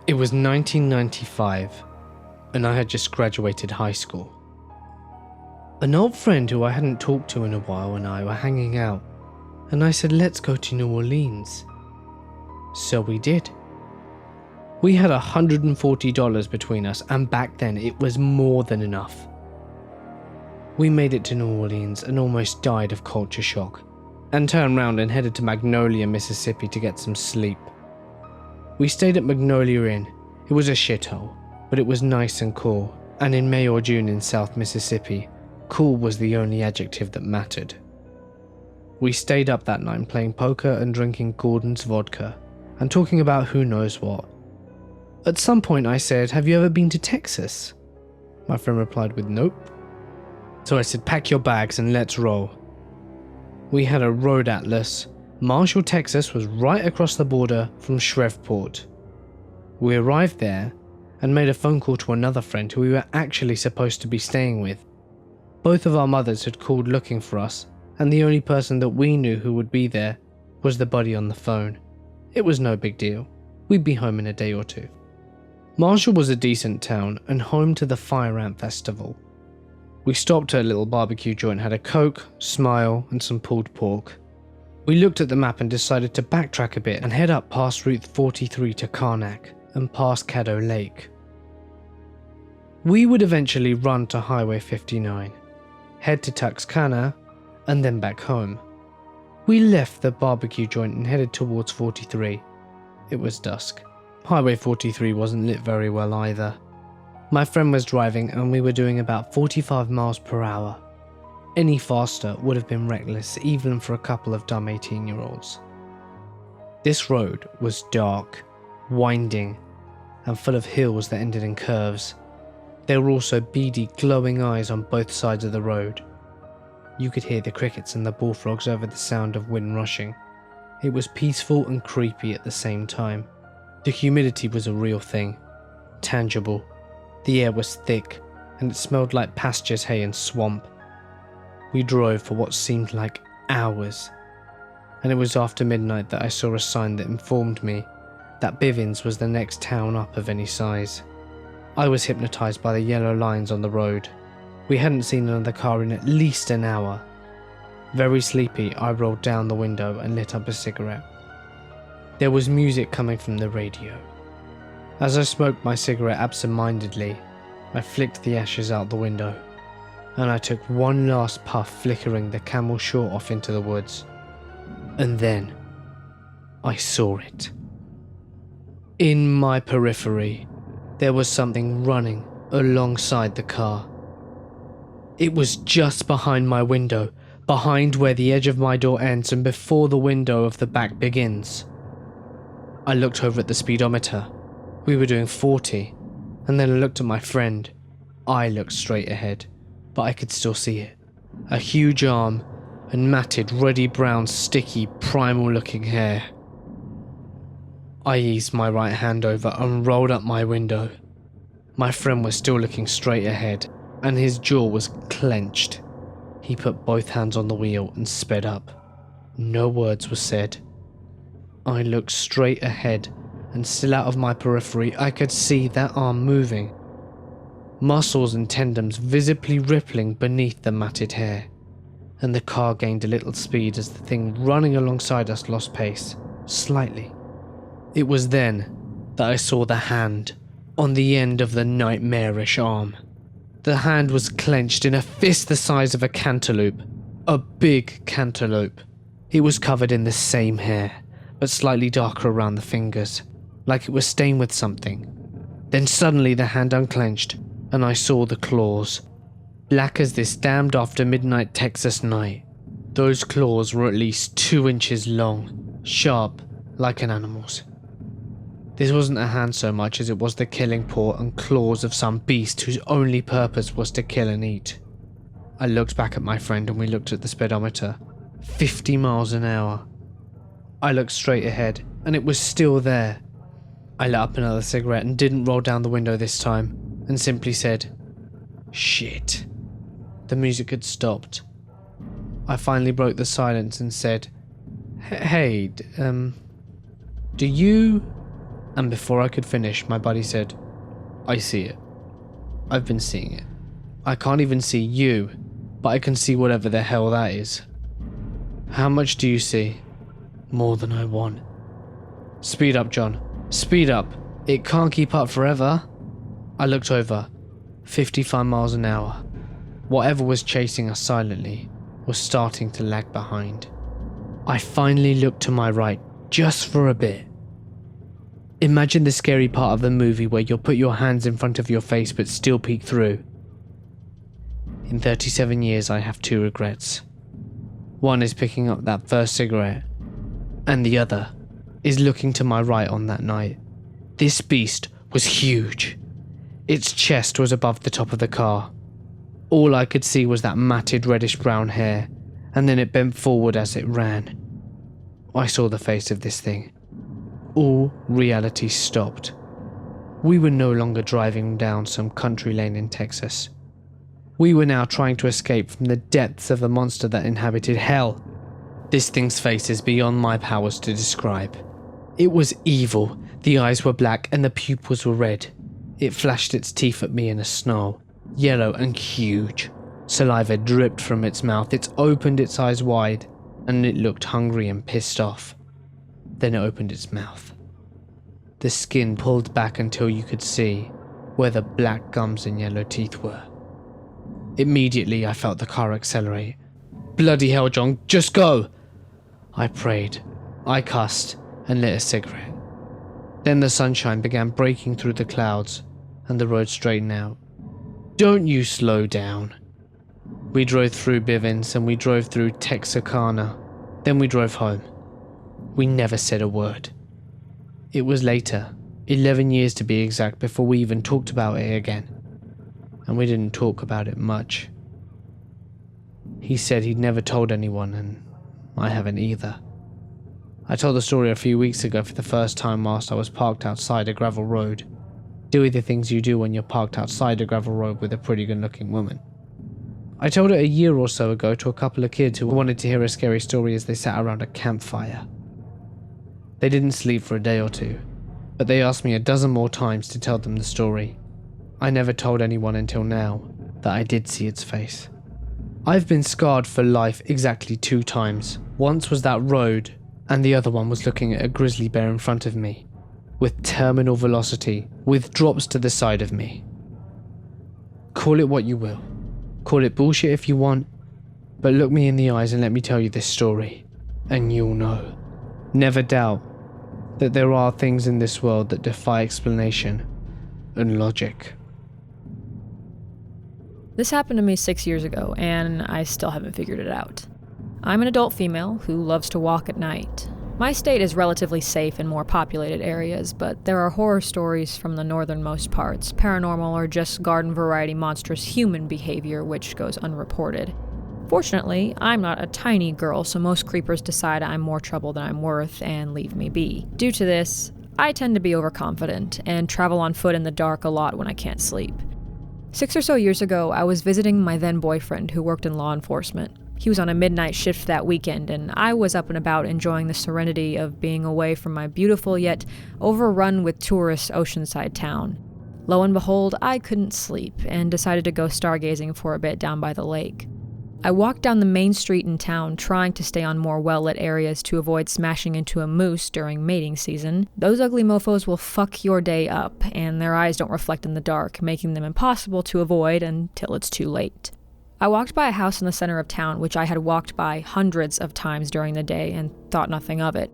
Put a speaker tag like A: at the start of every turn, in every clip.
A: It was 1995, and I had just graduated high school. An old friend who I hadn't talked to in a while and I were hanging out, and I said, let's go to New Orleans. So we did. We had $140 between us, and back then it was more than enough. We made it to New Orleans and almost died of culture shock, and turned round and headed to Magnolia, Mississippi to get some sleep. We stayed at Magnolia Inn. It was a shithole, but it was nice and cool, and in May or June in South Mississippi, cool was the only adjective that mattered. We stayed up that night playing poker and drinking Gordon's vodka, and talking about who knows what. At some point I said, have you ever been to Texas? My friend replied with nope. So I said, pack your bags and let's roll. We had a road atlas. Marshall, Texas was right across the border from Shreveport. We arrived there and made a phone call to another friend who we were actually supposed to be staying with. Both of our mothers had called looking for us, and the only person that we knew who would be there was the buddy on the phone. It was no big deal. We'd be home in a day or two. Marshall was a decent town and home to the Fire Ant Festival. We stopped at a little barbecue joint, had a Coke, Smile, and some pulled pork. We looked at the map and decided to backtrack a bit and head up past Route 43 to Karnak and past Caddo Lake. We would eventually run to Highway 59, head to Tuxcana, and then back home. We left the barbecue joint and headed towards 43. It was dusk. Highway 43 wasn't lit very well either. My friend was driving and we were doing about 45 miles per hour. Any faster would have been reckless, even for a couple of dumb 18-year-olds. This road was dark, winding, and full of hills that ended in curves. There were also beady, glowing eyes on both sides of the road. You could hear the crickets and the bullfrogs over the sound of wind rushing. It was peaceful and creepy at the same time. The humidity was a real thing, tangible. The air was thick, and it smelled like pastures, hay and swamp. We drove for what seemed like hours, and it was after midnight that I saw a sign that informed me that Bivins was the next town up of any size. I was hypnotized by the yellow lines on the road. We hadn't seen another car in at least an hour. Very sleepy, I rolled down the window and lit up a cigarette. There was music coming from the radio. As I smoked my cigarette absent-mindedly, I flicked the ashes out the window, and I took one last puff, flickering the Camel short off into the woods. And then I saw it. In my periphery, there was something running alongside the car. It was just behind my window, behind where the edge of my door ends and before the window of the back begins. I looked over at the speedometer. We were doing 40, and then I looked at my friend. I looked straight ahead, but I could still see it. A huge arm and matted, reddy brown, sticky, primal looking hair. I eased my right hand over and rolled up my window. My friend was still looking straight ahead, and his jaw was clenched. He put both hands on the wheel and sped up. No words were said. I looked straight ahead, and still out of my periphery, I could see that arm moving. Muscles and tendons visibly rippling beneath the matted hair, and the car gained a little speed as the thing running alongside us lost pace, slightly. It was then that I saw the hand on the end of the nightmarish arm. The hand was clenched in a fist the size of a cantaloupe, a big cantaloupe. It was covered in the same hair, but slightly darker around the fingers, like it was stained with something. Then suddenly the hand unclenched, and I saw the claws. Black as this damned after midnight Texas night. Those claws were at least 2 inches long, sharp like an animal's. This wasn't a hand so much as it was the killing paw and claws of some beast whose only purpose was to kill and eat. I looked back at my friend and we looked at the speedometer. 50 miles an hour. I looked straight ahead and it was still there. I lit up another cigarette and didn't roll down the window this time, and simply said, "Shit." The music had stopped. I finally broke the silence and said, "Hey, do you And before I could finish, my buddy said, "I see it. I've been seeing it. I can't even see you, but I can see whatever the hell that is." "How much do you see?" "More than I want." "Speed up, John. Speed up. It can't keep up forever." I looked over. 55 miles an hour. Whatever was chasing us silently was starting to lag behind. I finally looked to my right, just for a bit. Imagine the scary part of the movie where you'll put your hands in front of your face but still peek through. In 37 years, I have 2 regrets. One is picking up that first cigarette, and the other is looking to my right on that night. This beast was huge. Its chest was above the top of the car. All I could see was that matted reddish-brown hair, and then it bent forward as it ran. I saw the face of this thing. All reality stopped. We were no longer driving down some country lane in Texas. We were now trying to escape from the depths of the monster that inhabited hell. This thing's face is beyond my powers to describe. It was evil. The eyes were black and the pupils were red. It flashed its teeth at me in a snarl, yellow and huge. Saliva dripped from its mouth. It opened its eyes wide, and it looked hungry and pissed off. Then it opened its mouth. The skin pulled back until you could see where the black gums and yellow teeth were. Immediately, I felt the car accelerate. "Bloody hell, John, just go!" I prayed. I cussed and lit a cigarette. Then the sunshine began breaking through the clouds, and the road straightened out. "Don't you slow down." We drove through Bivens and we drove through Texarkana. Then we drove home. We never said a word. It was later, 11 years to be exact, before we even talked about it again. And we didn't talk about it much. He said he'd never told anyone, and I haven't either. I told the story a few weeks ago for the first time whilst I was parked outside a gravel road, doing the things you do when you're parked outside a gravel road with a pretty good looking woman. I told it a year or so ago to a couple of kids who wanted to hear a scary story as they sat around a campfire. They didn't sleep for a day or two, but they asked me a dozen more times to tell them the story. I never told anyone until now that I did see its face. I've been scarred for life exactly 2 times. Once was that road, and the other one was looking at a grizzly bear in front of me, with terminal velocity, with drops to the side of me. Call it what you will. Call it bullshit if you want, but look me in the eyes and let me tell you this story, and you'll know. Never doubt that there are things in this world that defy explanation and logic.
B: This happened to me 6 years ago, and I still haven't figured it out. I'm an adult female who loves to walk at night. My state is relatively safe in more populated areas, but there are horror stories from the northernmost parts, paranormal or just garden variety monstrous human behavior which goes unreported. Fortunately, I'm not a tiny girl, so most creepers decide I'm more trouble than I'm worth and leave me be. Due to this, I tend to be overconfident and travel on foot in the dark a lot when I can't sleep. 6 or so years ago, I was visiting my then boyfriend who worked in law enforcement. He was on a midnight shift that weekend, and I was up and about enjoying the serenity of being away from my beautiful yet overrun with tourists oceanside town. Lo and behold, I couldn't sleep and decided to go stargazing for a bit down by the lake. I walked down the main street in town, trying to stay on more well-lit areas to avoid smashing into a moose during mating season. Those ugly mofos will fuck your day up, and their eyes don't reflect in the dark, making them impossible to avoid until it's too late. I walked by a house in the center of town, which I had walked by hundreds of times during the day and thought nothing of it.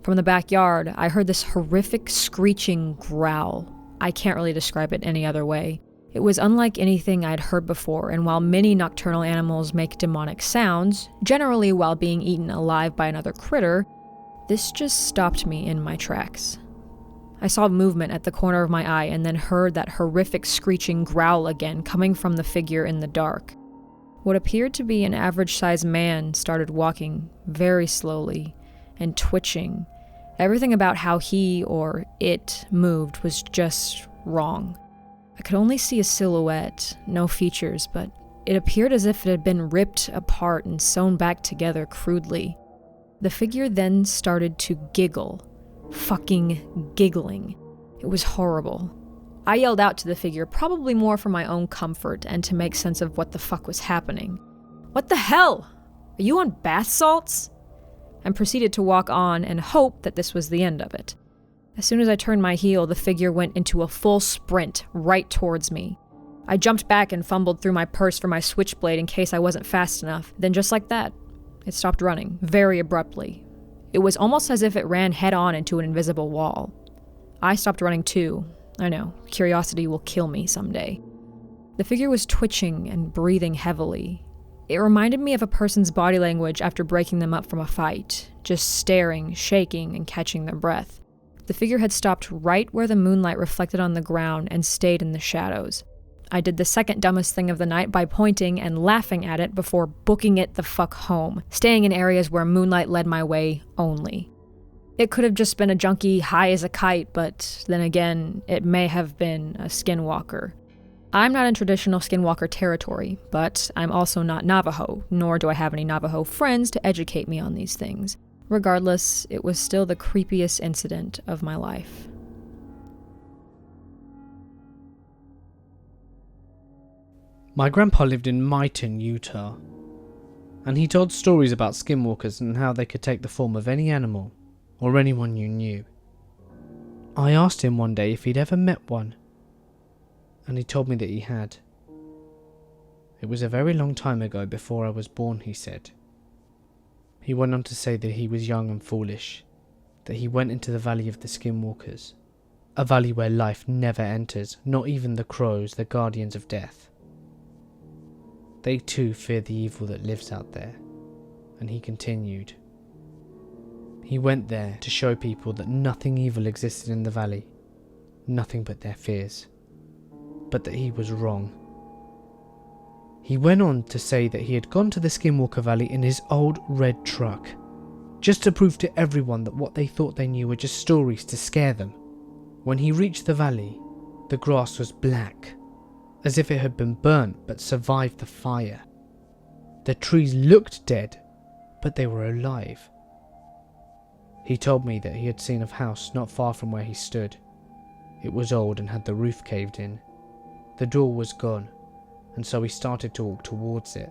B: From the backyard, I heard this horrific screeching growl. I can't really describe it any other way. It was unlike anything I'd heard before, and while many nocturnal animals make demonic sounds, generally while being eaten alive by another critter, this just stopped me in my tracks. I saw movement at the corner of my eye and then heard that horrific screeching growl again coming from the figure in the dark. What appeared to be an average-sized man started walking very slowly and twitching. Everything about how he or it moved was just wrong. I could only see a silhouette, no features, but it appeared as if it had been ripped apart and sewn back together crudely. The figure then started to giggle, fucking giggling. It was horrible. I yelled out to the figure, probably more for my own comfort and to make sense of what the fuck was happening. "What the hell? Are you on bath salts?" And proceeded to walk on and hope that this was the end of it. As soon as I turned my heel, the figure went into a full sprint right towards me. I jumped back and fumbled through my purse for my switchblade in case I wasn't fast enough. Then just like that, it stopped running, very abruptly. It was almost as if it ran head-on into an invisible wall. I stopped running too. I know, curiosity will kill me someday. The figure was twitching and breathing heavily. It reminded me of a person's body language after breaking them up from a fight, just staring, shaking, and catching their breath. The figure had stopped right where the moonlight reflected on the ground and stayed in the shadows. I did the second dumbest thing of the night by pointing and laughing at it before booking it the fuck home, staying in areas where moonlight led my way only. It could have just been a junkie high as a kite, but then again, it may have been a Skinwalker. I'm not in traditional Skinwalker territory, but I'm also not Navajo, nor do I have any Navajo friends to educate me on these things. Regardless, it was still the creepiest incident of my life.
A: My grandpa lived in Myton, Utah, and he told stories about skinwalkers and how they could take the form of any animal or anyone you knew. I asked him one day if he'd ever met one, and he told me that he had. It was a very long time ago, before I was born, he said. He went on to say that he was young and foolish, that he went into the Valley of the Skinwalkers, a valley where life never enters, not even the crows, the guardians of death. They too fear the evil that lives out there, and he continued. He went there to show people that nothing evil existed in the valley, nothing but their fears, but that he was wrong. He went on to say that he had gone to the Skinwalker Valley in his old red truck, just to prove to everyone that what they thought they knew were just stories to scare them. When he reached the valley, the grass was black, as if it had been burnt but survived the fire. The trees looked dead, but they were alive. He told me that he had seen a house not far from where he stood. It was old and had the roof caved in. The door was gone, and so he started to walk towards it.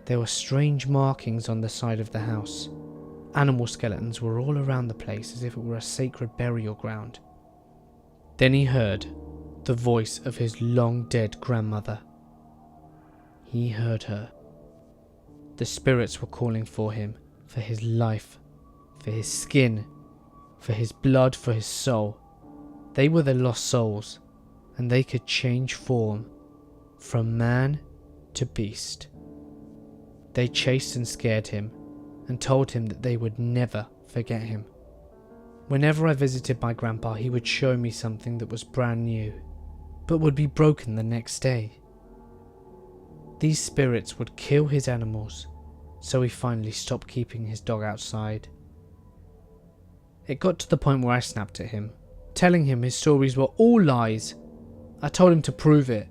A: There were strange markings on the side of the house. Animal skeletons were all around the place as if it were a sacred burial ground. Then he heard the voice of his long-dead grandmother. He heard her. The spirits were calling for him, for his life, for his skin, for his blood, for his soul. They were the lost souls, and they could change form from man to beast. They chased and scared him, and told him that they would never forget him. Whenever I visited my grandpa, he would show me something that was brand new, but would be broken the next day. These spirits would kill his animals, so he finally stopped keeping his dog outside. It got to the point where I snapped at him, telling him his stories were all lies. I told him to prove it.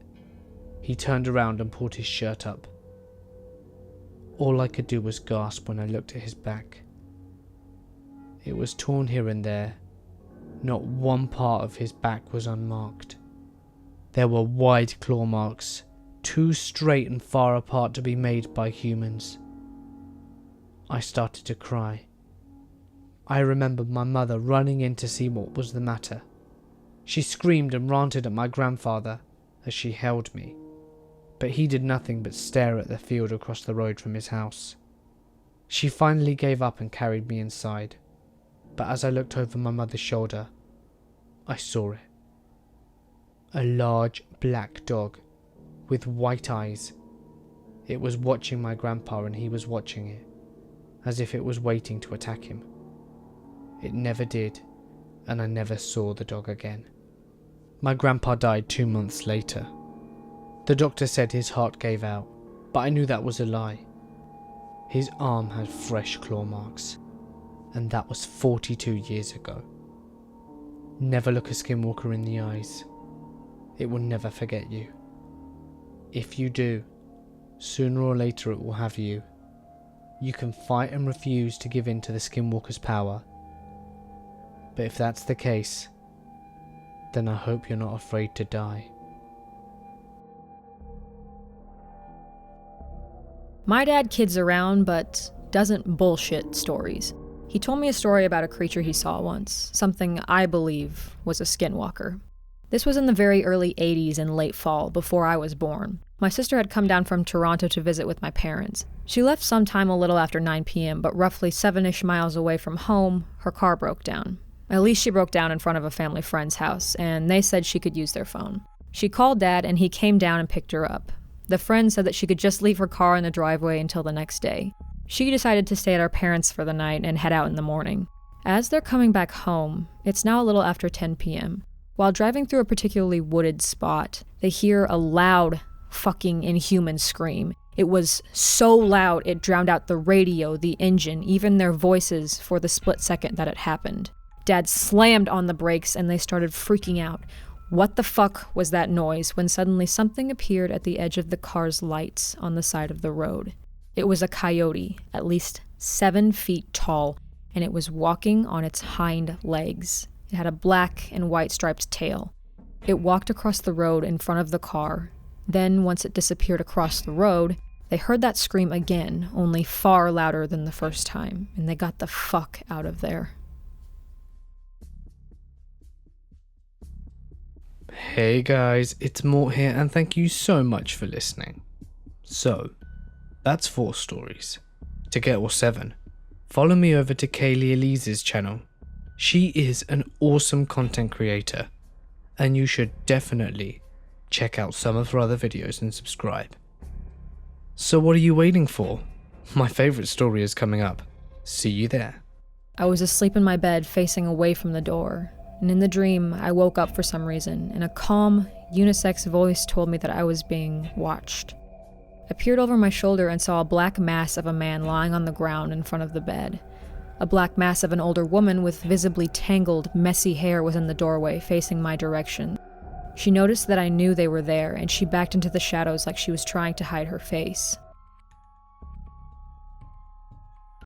A: He turned around and pulled his shirt up. All I could do was gasp when I looked at his back. It was torn here and there. Not one part of his back was unmarked. There were wide claw marks, too straight and far apart to be made by humans. I started to cry. I remembered my mother running in to see what was the matter. She screamed and ranted at my grandfather as she held me, but he did nothing but stare at the field across the road from his house. She finally gave up and carried me inside, but as I looked over my mother's shoulder, I saw it. A large black dog with white eyes. It was watching my grandpa and he was watching it, as if it was waiting to attack him. It never did, and I never saw the dog again. My grandpa died 2 months later. The doctor said his heart gave out, but I knew that was a lie. His arm had fresh claw marks, and that was 42 years ago. Never look a skinwalker in the eyes. It will never forget you. If you do, sooner or later it will have you. You can fight and refuse to give in to the skinwalker's power. But if that's the case, then I hope you're not afraid to die.
B: My dad kids around, but doesn't bullshit stories. He told me a story about a creature he saw once, something I believe was a skinwalker. This was in the very early 80s in late fall, before I was born. My sister had come down from Toronto to visit with my parents. She left sometime a little after 9 p.m., but roughly 7-ish miles away from home, her car broke down. At least she broke down in front of a family friend's house, and they said she could use their phone. She called Dad, and he came down and picked her up. The friend said that she could just leave her car in the driveway until the next day. She decided to stay at our parents' for the night and head out in the morning. As they're coming back home, it's now a little after 10 p.m. While driving through a particularly wooded spot, they hear a loud, fucking inhuman scream. It was so loud it drowned out the radio, the engine, even their voices for the split second that it happened. Dad slammed on the brakes and they started freaking out. What the fuck was that noise when suddenly something appeared at the edge of the car's lights on the side of the road? It was a coyote, at least 7 feet tall, and it was walking on its hind legs. It had a black and white striped tail. It walked across the road in front of the car. Then, once it disappeared across the road, they heard that scream again, only far louder than the first time, and they got the fuck out of there.
A: Hey guys, it's Mort here, and thank you so much for listening. So, that's 4 stories. To get all 7, follow me over to Cayleigh Elise's channel. She is an awesome content creator, and you should definitely check out some of her other videos and subscribe. So what are you waiting for? My favourite story is coming up. See you there.
B: I was asleep in my bed facing away from the door, and in the dream I woke up for some reason, and a calm, unisex voice told me that I was being watched. I peered over my shoulder and saw a black mass of a man lying on the ground in front of the bed. A black mass of an older woman with visibly tangled, messy hair was in the doorway, facing my direction. She noticed that I knew they were there, and she backed into the shadows like she was trying to hide her face.